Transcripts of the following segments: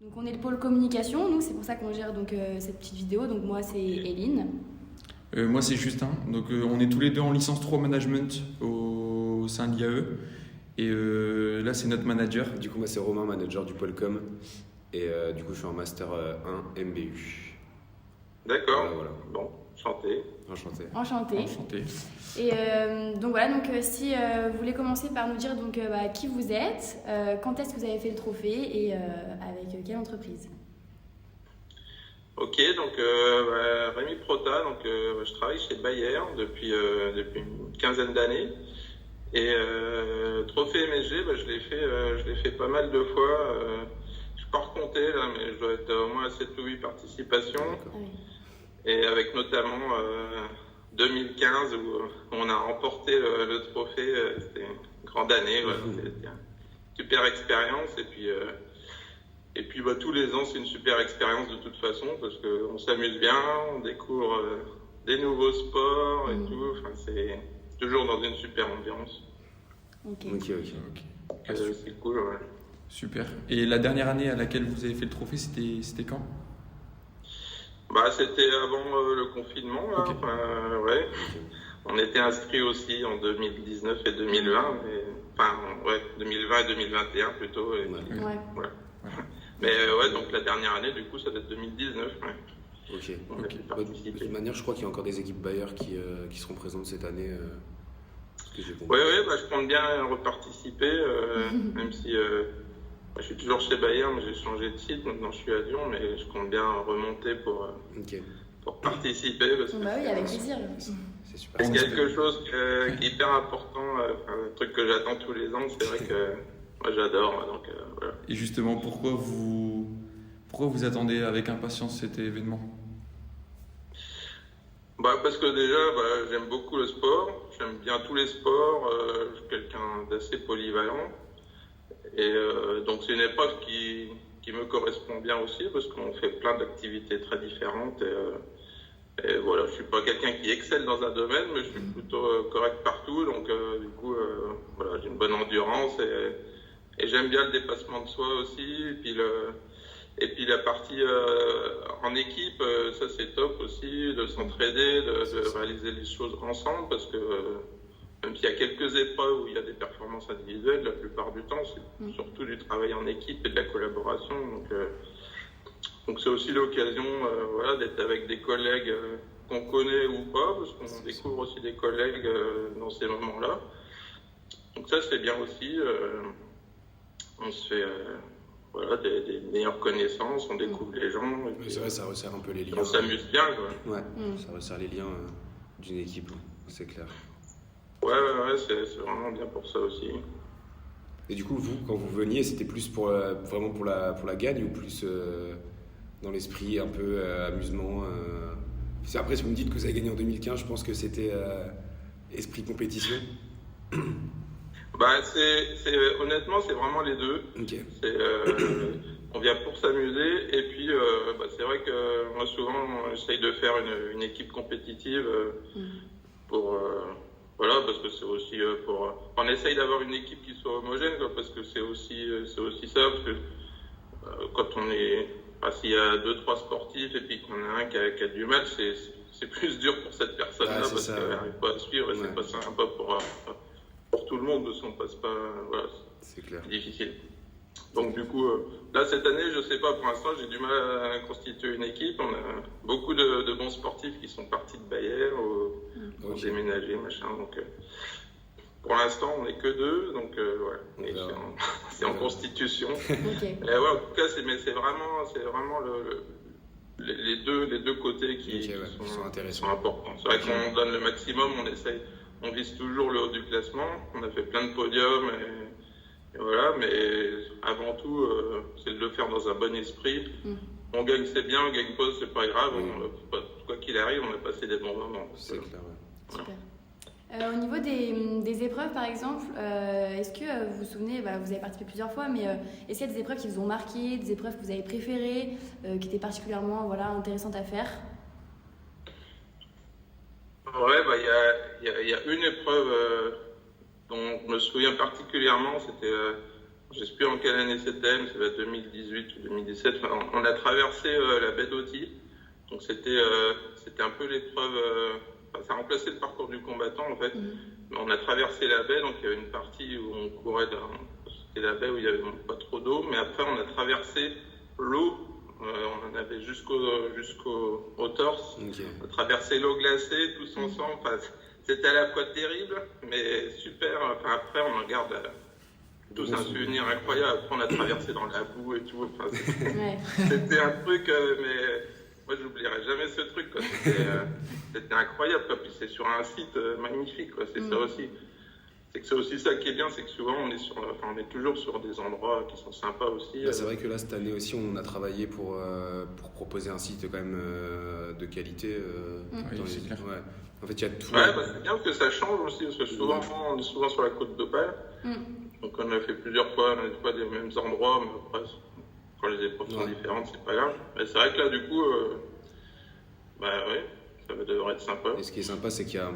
Donc on est le pôle communication, nous c'est pour ça qu'on gère donc cette petite vidéo. Donc moi c'est Eline. Moi c'est Justin, donc on est tous les deux en licence 3 management au sein de l'IAE et là c'est notre manager. Du coup moi c'est Romain, manager du pôle com et du coup je suis en master 1 MBU. D'accord, Voilà. Bon, enchanté. Enchanté. Et donc voilà, donc si vous voulez commencer par nous dire donc qui vous êtes, quand est-ce que vous avez fait le trophée et avec quelle entreprise? Ok, donc Rémi Prota, donc je travaille chez Bayer depuis une quinzaine d'années. Et trophée MSG, je l'ai fait pas mal de fois. Je peux pas recompter là, mais je dois être au moins à 7 ou 8 participations. Ah oui. Et avec notamment 2015 où on a remporté le trophée. C'était une grande année, voilà. C'était une super expérience. Et puis tous les ans, c'est une super expérience de toute façon parce qu'on s'amuse bien, on découvre des nouveaux sports et tout. Enfin, c'est toujours dans une super ambiance. Ok. C'est cool, ouais. Super. Et la dernière année à laquelle vous avez fait le trophée, c'était quand? C'était avant le confinement, là. Okay. Ouais. On était inscrits aussi en 2019 et 2020, 2020 et 2021 plutôt. Et, Ouais. Mais donc la dernière année, du coup, ça doit être 2019. Ouais. Ok. On a pu De participer. toute manière, je crois qu'il y a encore des équipes Bayer qui seront présentes cette année. Ce que j'ai compris. Ouais, je compte bien reparticiper, même si je suis toujours chez Bayer, mais j'ai changé de site, maintenant je suis à Lyon, mais je compte bien remonter pour participer. Parce que oui, avec plaisir. C'est super. c'est quelque chose qui est hyper important, un truc que j'attends tous les ans, c'est vrai que moi j'adore. Donc, voilà. Et justement, pourquoi vous attendez avec impatience cet événement? Parce que déjà, j'aime beaucoup le sport, j'aime bien tous les sports, je suis quelqu'un d'assez polyvalent. Et donc c'est une épreuve qui me correspond bien aussi parce qu'on fait plein d'activités très différentes. Et voilà, je suis pas quelqu'un qui excelle dans un domaine, mais je suis plutôt correct partout. Donc du coup, j'ai une bonne endurance et j'aime bien le dépassement de soi aussi. Et puis la partie en équipe, ça c'est top aussi, de s'entraider, de réaliser les choses ensemble, parce que même s'il y a quelques épreuves où il y a des performances individuelles, la plupart du temps c'est surtout du travail en équipe et de la collaboration. Donc c'est aussi l'occasion d'être avec des collègues qu'on connaît ou pas, parce qu'on découvre aussi des collègues dans ces moments-là. Donc ça c'est bien aussi, on se fait... des meilleures connaissances, on découvre les gens. Mais c'est vrai, ça resserre un peu les liens. On s'amuse bien, quoi. Ouais, ça resserre les liens d'une équipe, c'est clair. Ouais, c'est vraiment bien pour ça aussi. Et du coup, vous, quand vous veniez, c'était plus vraiment pour la gagne ou plus dans l'esprit un peu amusement Après, si vous me dites que vous avez gagné en 2015, je pense que c'était esprit compétition. Honnêtement, c'est vraiment les deux. Okay. On vient pour s'amuser et puis c'est vrai que moi souvent on essaye de faire une équipe compétitive parce que c'est aussi on essaye d'avoir une équipe qui soit homogène, quoi, parce que c'est aussi ça, parce que quand on est s'il y a 2-3 sportifs et puis qu'on a un qui a du mal, c'est plus dur pour cette personne-là parce qu'elle n'arrive pas à suivre et c'est pas sympa pour tout le monde, parce qu'on passe pas, c'est clair. Difficile. Donc du coup, là cette année, je sais pas, pour l'instant j'ai du mal à constituer une équipe. On a beaucoup de bons sportifs qui sont partis de Bayer, ont déménagé, machin. Donc pour l'instant, on n'est que deux, donc c'est en constitution. Okay. En tout cas, c'est vraiment les deux côtés qui sont importants. C'est vrai qu'on donne le maximum, on vise toujours le haut du classement. On a fait plein de podiums et voilà, mais avant tout, c'est de le faire dans un bon esprit. On gagne, c'est bien, on gagne pas, c'est pas grave. Quoi qu'il arrive, on a passé des bons moments. C'est clair, Super. Au niveau des épreuves, par exemple, est-ce que vous vous souvenez, vous avez participé plusieurs fois, mais est-ce qu'il y a des épreuves qui vous ont marqué, des épreuves que vous avez préférées, qui étaient particulièrement intéressantes à faire? Ouais, il y a une épreuve dont je me souviens particulièrement, c'était je ne sais plus en quelle année c'était, mais ça va être 2018 ou 2017. Enfin, on a traversé la baie d'Oti. Donc c'était un peu l'épreuve. Ça a remplacé le parcours du combattant en fait. Mais on a traversé la baie, donc il y avait une partie où on courait c'était la baie où il n'y avait pas trop d'eau. Mais après on a traversé l'eau. On en avait jusqu'au torse. Ok. On a traversé l'eau glacée tous ensemble. Enfin, c'était à la fois terrible, mais super. Enfin, après on en garde tous un souvenir incroyable. Après on a traversé dans la boue et tout. Enfin, c'était un truc, mais moi j'oublierai jamais ce truc. Quoi. C'était incroyable. Quoi. Puis c'est sur un site magnifique. Quoi. C'est ça aussi. C'est aussi ça qui est bien, c'est que souvent on est toujours sur des endroits qui sont sympas aussi. C'est vrai que là cette année aussi on a travaillé pour proposer un site quand même de qualité. C'est clair. Ouais. En fait il y a tout. Ouais, c'est bien que ça change aussi, parce que souvent on est souvent sur la côte d'Opale. Donc on a fait plusieurs fois, on n'est pas des mêmes endroits, mais après quand les épreuves sont différentes, c'est pas grave. Mais c'est vrai que là du coup, ça devrait être sympa. Et ce qui est sympa c'est qu'il y a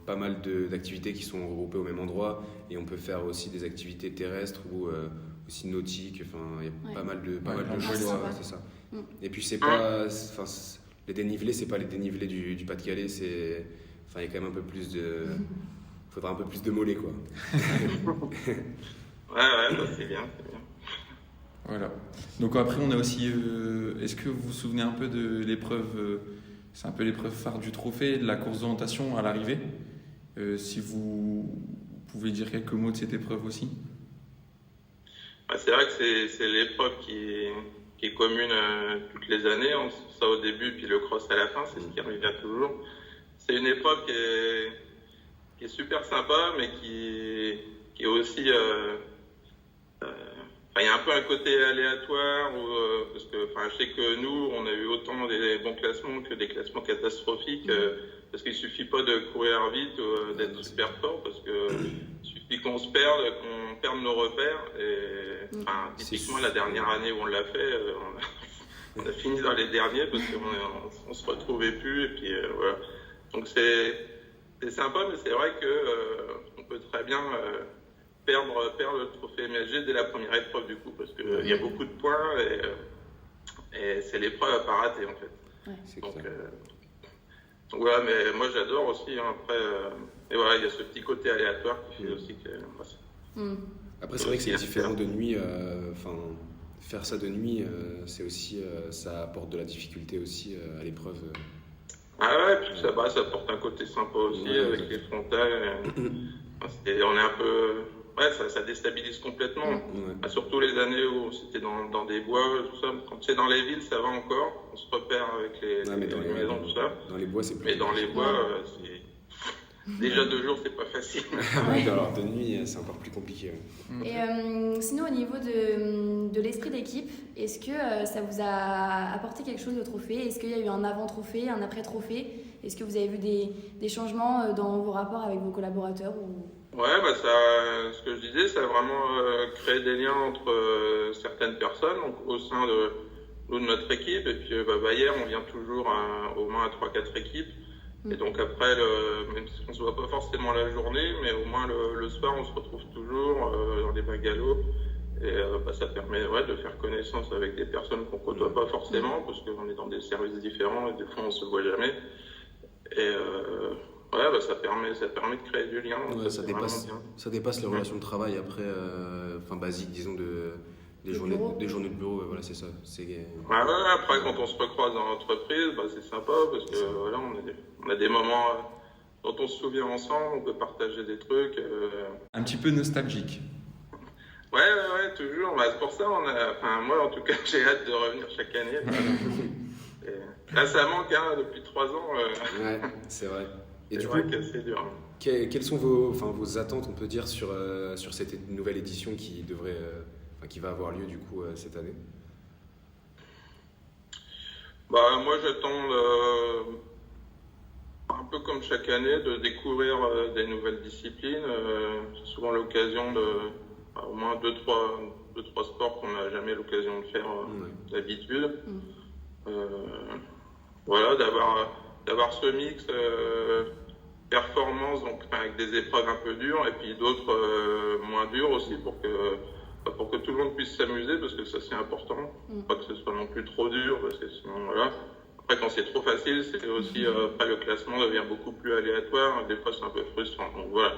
pas mal d'activités qui sont regroupées au même endroit et on peut faire aussi des activités terrestres ou aussi nautiques. Enfin, il y a pas mal de choix, c'est ça. Et puis c'est pas, les dénivelés, c'est pas les dénivelés du Pas-de-Calais. Il y a quand même un peu plus de, faudra un peu plus de mollets quoi. C'est bien. Voilà. Donc après on a aussi, est-ce que vous vous souvenez un peu de l'épreuve? C'est un peu l'épreuve phare du trophée, de la course d'orientation à l'arrivée. Si vous pouvez dire quelques mots de cette épreuve aussi. C'est vrai que c'est l'épreuve qui est commune toutes les années. Ça au début, puis le cross à la fin, c'est ce qui revient toujours. C'est une épreuve qui est super sympa, mais qui est aussi... il y a un peu un côté aléatoire, parce que je sais que nous, on a eu autant des bons classements que des classements catastrophiques, parce qu'il suffit pas de courir vite ou d'être super fort, parce que suffit qu'on se perde, qu'on perde nos repères. Et typiquement, la dernière année où on l'a fait, on a fini dans les derniers parce qu'on se retrouvait plus. Et puis voilà. Donc c'est sympa, mais c'est vrai que on peut très bien perdre le trophée MSG dès la première épreuve du coup, parce qu'il y a beaucoup de points et c'est l'épreuve à pas rater en fait. Donc voilà, mais moi j'adore aussi après et voilà, il y a ce petit côté aléatoire qui fait aussi que après c'est vrai que c'est différent de nuit, faire ça de nuit c'est aussi ça apporte de la difficulté aussi à l'épreuve. Puis ça apporte un côté sympa aussi avec les frontales. On est un peu... ça déstabilise complètement. Surtout les années où c'était dans des bois, tout ça. Quand c'est dans les villes, ça va encore. On se repère avec les maisons, tout ça. Dans les bois, c'est plus. Mais dans les bois, déjà 2 jours, c'est pas facile. Alors de nuit, c'est encore plus compliqué. Et sinon, au niveau de l'esprit d'équipe, est-ce que ça vous a apporté quelque chose au trophée? Est-ce qu'il y a eu un avant-trophée, un après-trophée? Est-ce que vous avez vu des changements dans vos rapports avec vos collaborateurs ou... Ce que je disais, ça a vraiment créé des liens entre certaines personnes, donc au sein de notre équipe. Et puis Bayer, on vient toujours au moins à 3-4 équipes. Et donc après, même si on ne se voit pas forcément la journée, mais au moins le soir, on se retrouve toujours dans les bungalows. Et ça permet de faire connaissance avec des personnes qu'on ne côtoie pas forcément, parce qu'on est dans des services différents et des fois on ne se voit jamais. Et ça permet de créer du lien. Ça dépasse les relations de travail après, basiques, disons, des journées de bureau. Voilà, c'est ça. Après, quand on se recroise dans l'entreprise, c'est sympa parce que voilà, on a des moments dont on se souvient ensemble, on peut partager des trucs. Un petit peu nostalgique. Ouais, toujours. C'est pour ça, moi en tout cas, j'ai hâte de revenir chaque année. Là, ça manque depuis 3 ans. Ouais, c'est vrai. Et c'est du vrai coup, que c'est dur. Quelles sont vos attentes, on peut dire, sur cette nouvelle édition qui va avoir lieu du coup cette année? Moi, j'attends un peu comme chaque année de découvrir des nouvelles disciplines. C'est souvent l'occasion de au moins 2-3 sports qu'on n'a jamais l'occasion de faire d'habitude. Voilà, d'avoir ce mix performances, donc avec des épreuves un peu dures et puis d'autres moins dures aussi pour que tout le monde puisse s'amuser, parce que ça c'est important. Pas que ce soit non plus trop dur, parce que sinon voilà. Après quand c'est trop facile, c'est aussi après le classement devient beaucoup plus aléatoire, des fois c'est un peu frustrant. Donc voilà,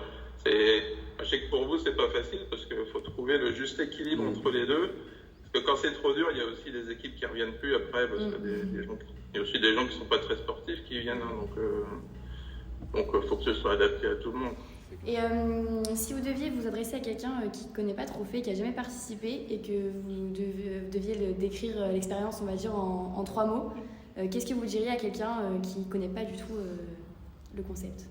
je sais que pour vous c'est pas facile parce qu'il faut trouver le juste équilibre entre les deux. Parce que quand c'est trop dur, il y a aussi des équipes qui reviennent plus après, parce qu'il y a aussi des gens qui sont pas très sportifs qui viennent, hein, donc faut que ce soit adapté à tout le monde. Et si vous deviez vous adresser à quelqu'un qui ne connaît pas Trophée, qui n'a jamais participé, et que vous deviez décrire l'expérience, on va dire, en 3 mots, qu'est-ce que vous diriez à quelqu'un qui ne connaît pas du tout le concept?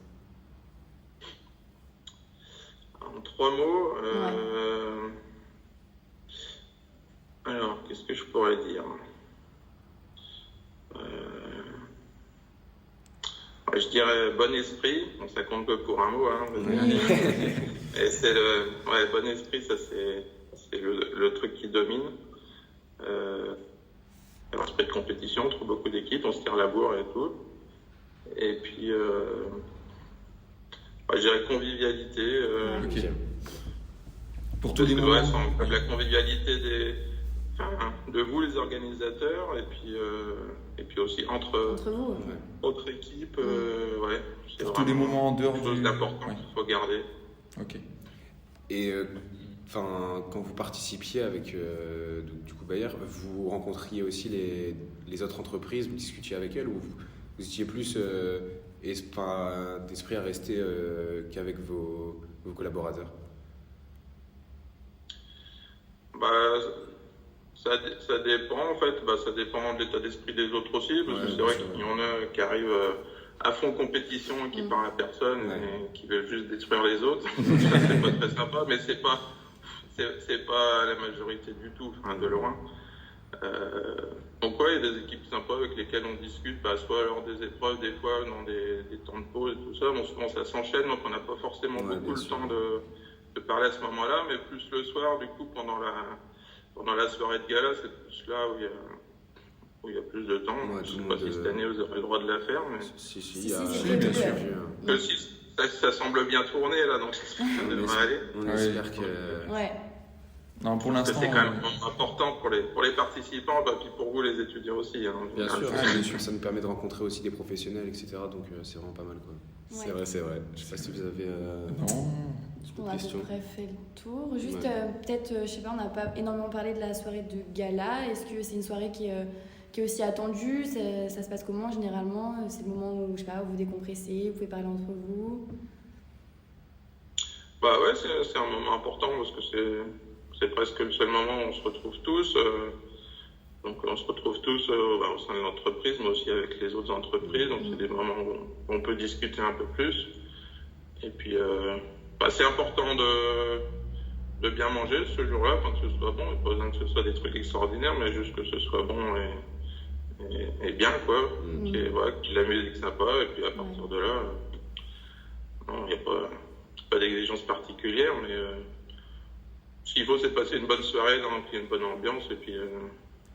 En 3 mots, alors, qu'est-ce que je pourrais dire? Je dirais bon esprit, bon, ça compte que pour un mot, hein, et c'est bon esprit, ça c'est le truc qui domine. Un esprit de compétition entre beaucoup d'équipes, on se tire la bourre et tout. Et puis, je dirais convivialité. Ok. Pour tous les moments. Ouais, la convivialité de vous les organisateurs et puis aussi entre vous, autres équipes, c'est pour tous les moments en dehors quelque chose d'important qu'il faut garder. Ok. Et quand vous participiez avec du coup Bayer, vous rencontriez aussi les autres entreprises, vous discutiez avec elles, ou vous étiez plus d'esprit à rester qu'avec vos collaborateurs? Ça dépend en fait, ça dépend de l'état d'esprit des autres aussi, parce que c'est vrai qu'il y en a qui arrivent à fond compétition et qui parlent à personne et qui veulent juste détruire les autres. Ça, c'est pas très sympa, mais c'est pas la majorité du tout, de loin. Donc il y a des équipes sympas avec lesquelles on discute, soit lors des épreuves, des fois dans des temps de pause et tout ça. Bon, souvent ça s'enchaîne, donc on n'a pas forcément beaucoup le temps de parler à ce moment-là, mais plus le soir, du coup, pendant la soirée de gala, c'est plus là où il y a plus de temps. Je ne sais pas si cette année vous aurez le droit de la faire, mais bien sûr. Ça semble bien tourner là, donc ça devrait aller. On espère que... Ouais. Non, pour l'instant, c'est quand même important pour les participants, puis pour vous les étudiants aussi. Hein, bien sûr, ça nous permet de rencontrer aussi des professionnels, etc. Donc c'est vraiment pas mal, quoi. Ouais. C'est vrai. Je sais pas si vous avez on a à peu près fait le tour. Juste peut-être, je sais pas, on n'a pas énormément parlé de la soirée de gala. Est-ce que c'est une soirée qui est aussi attendue? Ça se passe comment généralement? C'est le moment où, je sais pas, vous décompressez, vous pouvez parler entre vous? C'est un moment important parce que c'est presque le seul moment où on se retrouve tous. Donc on se retrouve tous au sein de l'entreprise, mais aussi avec les autres entreprises. Donc c'est des moments où on peut discuter un peu plus. Et puis c'est important de bien manger ce jour-là, que ce soit bon. Pas besoin que ce soit des trucs extraordinaires, mais juste que ce soit bon et bien, quoi. Que la musique est sympa. Et puis à partir de là, il n'y a pas d'exigence particulière, mais ce qu'il faut, c'est passer une bonne soirée, qu'il y ait une bonne ambiance, et puis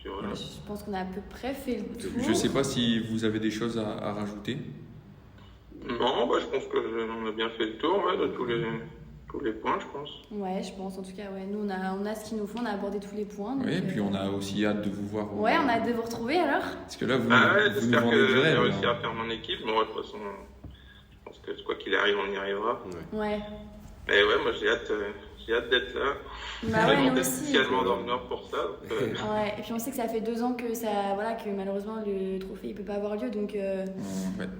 voilà. Je pense qu'on a à peu près fait le tour. Je ne sais pas si vous avez des choses à rajouter. Non, je pense qu'on a bien fait le tour de tous les points, je pense. Ouais, je pense. En tout cas, nous, on a ce qu'il nous faut, on a abordé tous les points. Oui, et puis on a aussi hâte de vous voir. Ouais, on a hâte de vous retrouver alors. Parce que là, vous j'espère nous que vendez du rêve. j'ai réussi à faire mon équipe, mais de toute façon, je pense que quoi qu'il arrive, on y arrivera. Ouais. Mais moi j'ai hâte d'être là. Nous aussi. Spécialement dans le Nord pour ça. Et puis on sait que ça fait 2 ans que que malheureusement le trophée il peut pas avoir lieu, donc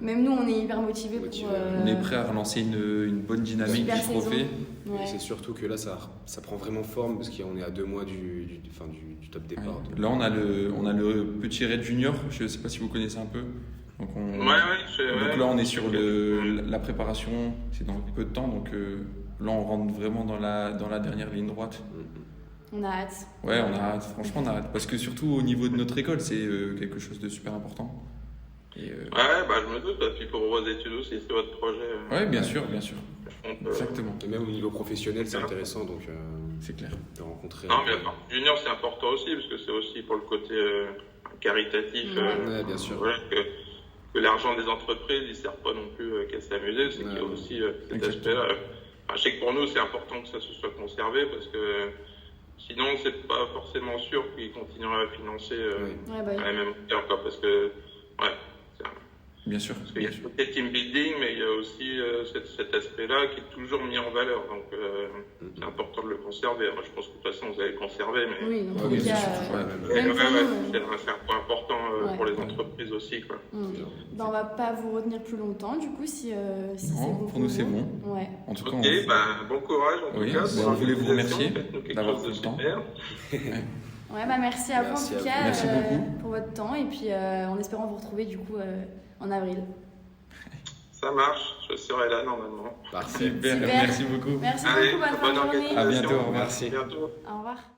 même nous on est hyper motivés. On est prêt à relancer une bonne dynamique du trophée. Et c'est surtout que là ça prend vraiment forme parce qu'on est à 2 mois du top départ. Là on a le petit raid junior, je ne sais pas si vous connaissez un peu. Donc là on est sur la préparation, c'est dans peu de temps, donc là on rentre vraiment dans la dernière ligne droite. On a hâte. Ouais, on a hâte, franchement on a hâte, parce que surtout au niveau de notre école c'est quelque chose de super important. Et je me doute, puis pour vos études aussi, c'est votre projet. Ouais, bien sûr. Exactement. Et même au niveau professionnel c'est intéressant, donc c'est clair. De rencontrer... Non, mais junior c'est important aussi, parce que c'est aussi pour le côté caritatif. bien sûr. que l'argent des entreprises, il ne sert pas non plus qu'à s'amuser, c'est qu'il y a aussi cet aspect-là. Enfin, je sais que pour nous, c'est important que ça se soit conservé parce que sinon, c'est pas forcément sûr qu'ils continueraient à financer à la même hauteur, quoi, parce que, Bien sûr. Parce qu'il y a le côté team building, mais il y a aussi cet aspect-là qui est toujours mis en valeur. Donc, c'est important de le conserver. Moi, je pense que de toute façon, vous allez le conserver. Mais... Oui, dans tous les cas, c'est un point important pour les entreprises aussi. Quoi. On va pas vous retenir plus longtemps, du coup, si c'est bon. Pour nous, c'est bon. Ouais. En tout cas, bon courage en tout cas. On voulait vous remercier d'avoir pris le temps. Merci à vous en tout cas. Merci beaucoup pour votre temps et puis en espérant vous retrouver du coup en avril. Ça marche, je serai là normalement. Parfait. Super. Merci beaucoup. Merci beaucoup, bonne journée. À bientôt. Merci. Au revoir.